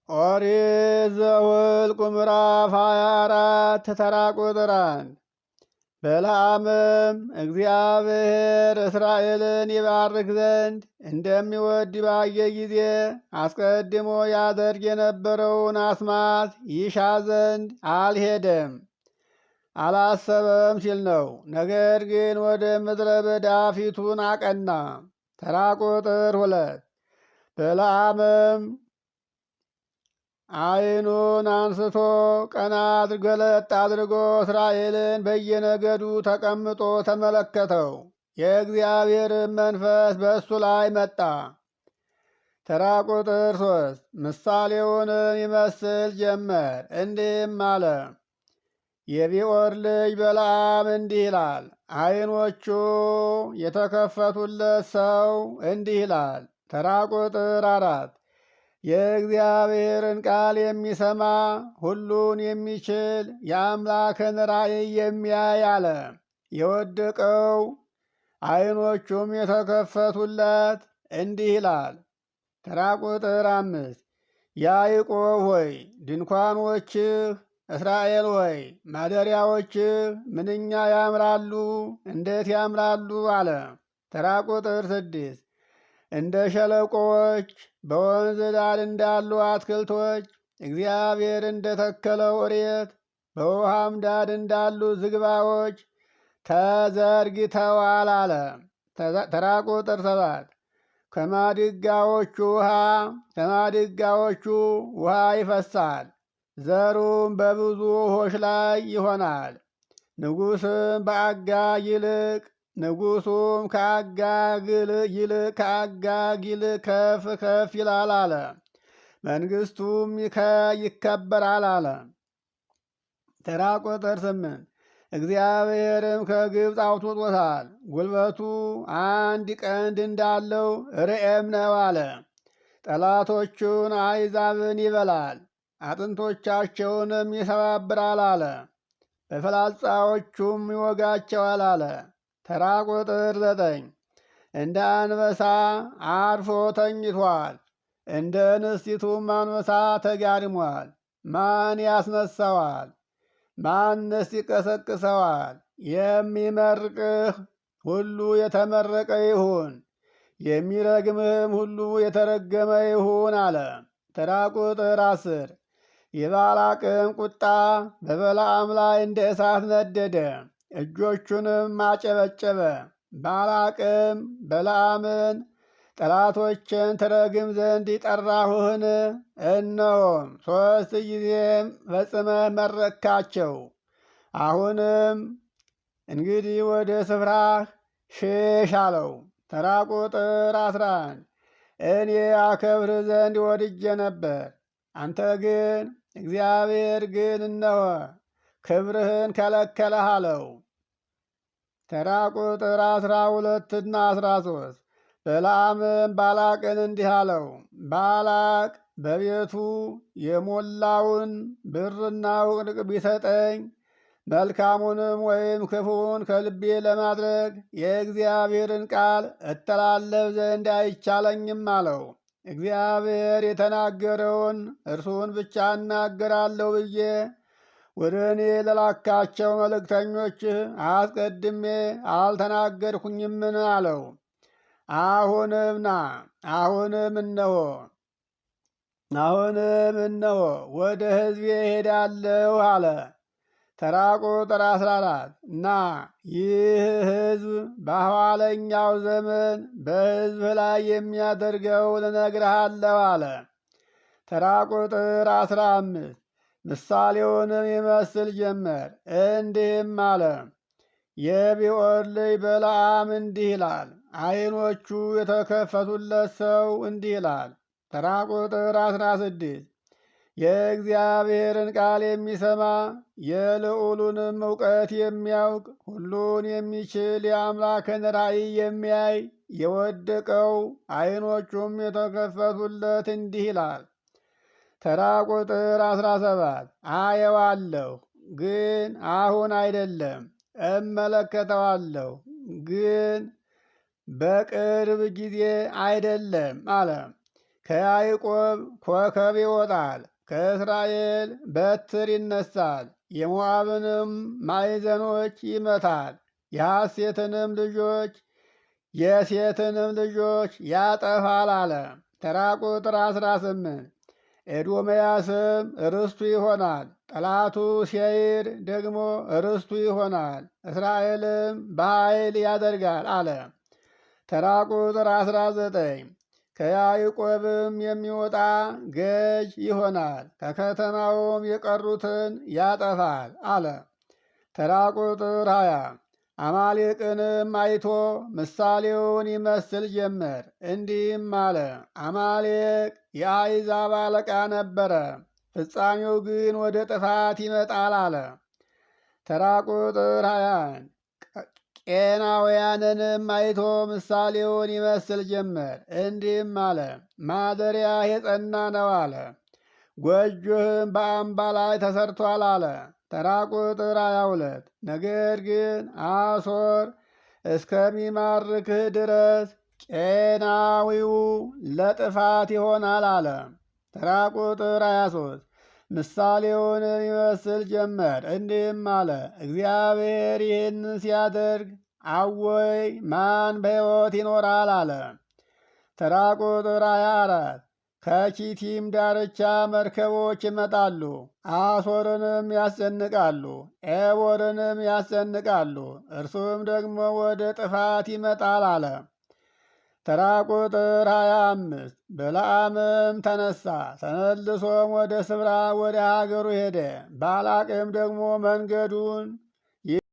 ኦሪት ዘኍልቍ ምዕራፍ 24 ተራ ቁጥር 1 በለዓምም እግዚአብሔር እስራኤልን ይባርክ ዘንድ እንደሚወድ ባየ ጊዜ አስቀድሞ ያደርግ የነበረውን አስማት ይሻ ዘንድ አልሄደም፣ አላሰበም ሲል ነው። ነገር ግን ወደ ምድረ በዳ ፊቱን አቀና። ተራ ቁጥር 2 በለዓምም ዓይኑን አንስቶ ቀና ገለጥ አድርጎ እስራኤልን በየነገዱ ተቀምጦ ተመለከተው። የእግዚአብሔርን መንፈስ በእሱ ላይ መጣ። ተራ ቁጥር 3 ምሳሌውንም ይመስል ጀመር፣ እንዲህም አለ። የቢዖር ልጅ በለዓም እንዲህ ይላል፣ ዓይኖቹ የተከፈቱለት ሰው እንዲህ ይላል። ተራ ቁጥር 4 የእግዚአብሔርን ቃል የሚሰማ ሁሉን የሚችል የአምላክን ራእይ የሚያይ አለ። የወደቀው ዓይኖቹም የተከፈቱለት እንዲህ ይላል። ተራ ቁጥር 5 ያዕቆብ ሆይ ድንኳኖችህ፣ እስራኤል ሆይ ማደሪያዎችህ ምንኛ ያምራሉ፣ እንዴት ያምራሉ አለ። ተራ ቁጥር 6 እንደ ሸለቆዎች በወንዝ ዳር እንዳሉ አትክልቶች እግዚአብሔር እንደተከለው እሬት በውሃም ዳር እንዳሉ ዝግባዎች ተዘርግተዋል አለ። ተራ ቁጥር 7 ከማድጋዎቹ ውሃ ይፈሳል፣ ዘሩም በብዙ ውኆች ላይ ይሆናል። ንጉሡም ከአጋግ ይልቅ ከፍ ከፍ ይላል አለ። መንግሥቱም ይከበራል አለ። ተራ ቁጥር 8 እግዚአብሔርም ከግብፅ አውጥቶታል፣ ጉልበቱ አንድ ቀንድ እንዳለው ርኤም ነው አለ። ጠላቶቹን አሕዛብን ይበላል፣ አጥንቶቻቸውንም ይሰባብራል አለ። በፍላጻዎቹም ይወጋቸዋል አለ። ተራ ቁጥር 9 እንደ አንበሳ አርፎ ተኝቷል፣ እንደ እንስቲቱም አንበሳ ተጋድሟል። ማን ያስነሳዋል? ማንስ ይቀሰቅሰዋል? የሚመርቅህ ሁሉ የተመረቀ ይሁን፣ የሚረግምህም ሁሉ የተረገመ ይሁን አለ። ተራ ቁጥር 10 የባላቅም ቁጣ በበለዓም ላይ እንደ እሳት ነደደ፣ እጆቹንም አጨበጨበ። ባላቅም በለዓምን ጠላቶችን ትረግም ዘንድ ይጠራሁህን? እነሆም 3 ጊዜም ፈጽመህ መረቅካቸው። አሁንም እንግዲህ ወደ ስፍራህ ሽሽ አለው። ተራ ቁጥር 11 እኔ አከብርህ ዘንድ ወድጄ ነበር፣ አንተ ግን እግዚአብሔር ግን እነሆ ክብርህን ከለከለህ አለው። ተራ ቁጥር 12ና 13 በለዓምም ባላቅን እንዲህ አለው። ባላቅ በቤቱ የሞላውን ብርና ውቅቅ ቢሰጠኝ መልካሙንም ወይም ክፉውን ከልቤ ለማድረግ የእግዚአብሔርን ቃል እተላለፍ ዘንድ አይቻለኝም አለው። እግዚአብሔር የተናገረውን እርሱን ብቻ እናገራለሁ ብዬ ወደ እኔ ለላካቸው መልእክተኞችህ አስቀድሜ አልተናገርኩኝምን አለው። አሁንም ና፣ አሁንም እነሆ ወደ ሕዝቤ እሄዳለሁ አለ። ተራ ቁጥር 14 ና፣ ይህ ሕዝብ በኋለኛው ዘመን በሕዝብህ ላይ የሚያደርገውን እነግርሃለሁ አለ። ተራ ቁጥር 15 ምሳሌውንም ይመስል ጀመር፣ እንዲህም አለ። የቢዖር ልጅ በለዓም እንዲህ ይላል፣ ዓይኖቹ የተከፈቱለት ሰው እንዲህ ይላል። ተራ ቁጥር 16 የእግዚአብሔርን ቃል የሚሰማ የልዑሉንም እውቀት የሚያውቅ ሁሉን የሚችል የአምላክን ራእይ የሚያይ የወደቀው ዓይኖቹም የተከፈቱለት እንዲህ ይላል። ተራ ቁጥር 17 አየዋለሁ ግን አሁን አይደለም፣ እመለከተዋለሁ ግን በቅርብ ጊዜ አይደለም አለ። ከያዕቆብ ኮከብ ይወጣል፣ ከእስራኤል በትር ይነሳል። የሞዓብንም ማዕዘኖች ይመታል፣ የሴትንም ልጆች ያጠፋል አለ። ተራ ቁጥር 18 ኤዶምያስም ርስቱ ይሆናል፣ ጠላቱ ሴይር ደግሞ ርስቱ ይሆናል፣ እስራኤልም በኃይል ያደርጋል አለ። ተራ ቁጥር 19 ከያዕቆብም የሚወጣ ገዥ ይሆናል፣ ከከተማውም የቀሩትን ያጠፋል አለ። ተራ ቁጥር 20 አማሌቅንም አይቶ ምሳሌውን ይመስል ጀመር፣ እንዲህም አለ። አማሌቅ የአሕዛብ አለቃ ነበረ፣ ፍጻሜው ግን ወደ ጥፋት ይመጣል አለ። ተራ ቁጥር 21 ቄናውያንንም አይቶ ምሳሌውን ይመስል ጀመር፣ እንዲህም አለ። ማደሪያ የጸና ነው አለ፣ ጎጆህም በአምባ ላይ ተሰርቷል አለ። ተራ ቁጥር 22 ነገር ግን አሦር እስከሚማርክህ ድረስ ቄናዊው ለጥፋት ይሆናል አለ። ተራ ቁጥር 23 ምሳሌውን ይመስል ጀመር፣ እንዲህም አለ። እግዚአብሔር ይህን ሲያደርግ አወይ ማን በሕይወት ይኖራል አለ። ተራ ቁጥር 24 ከኪቲም ዳርቻ መርከቦች ይመጣሉ፣ አሦርንም ያስጨንቃሉ፣ ኤቦርንም ያስጨንቃሉ፣ እርሱም ደግሞ ወደ ጥፋት ይመጣል አለ። ተራ ቁጥር 25 በለዓምም ተነሳ፣ ተመልሶም ወደ ስፍራ ወደ ሀገሩ ሄደ። ባላቅም ደግሞ መንገዱን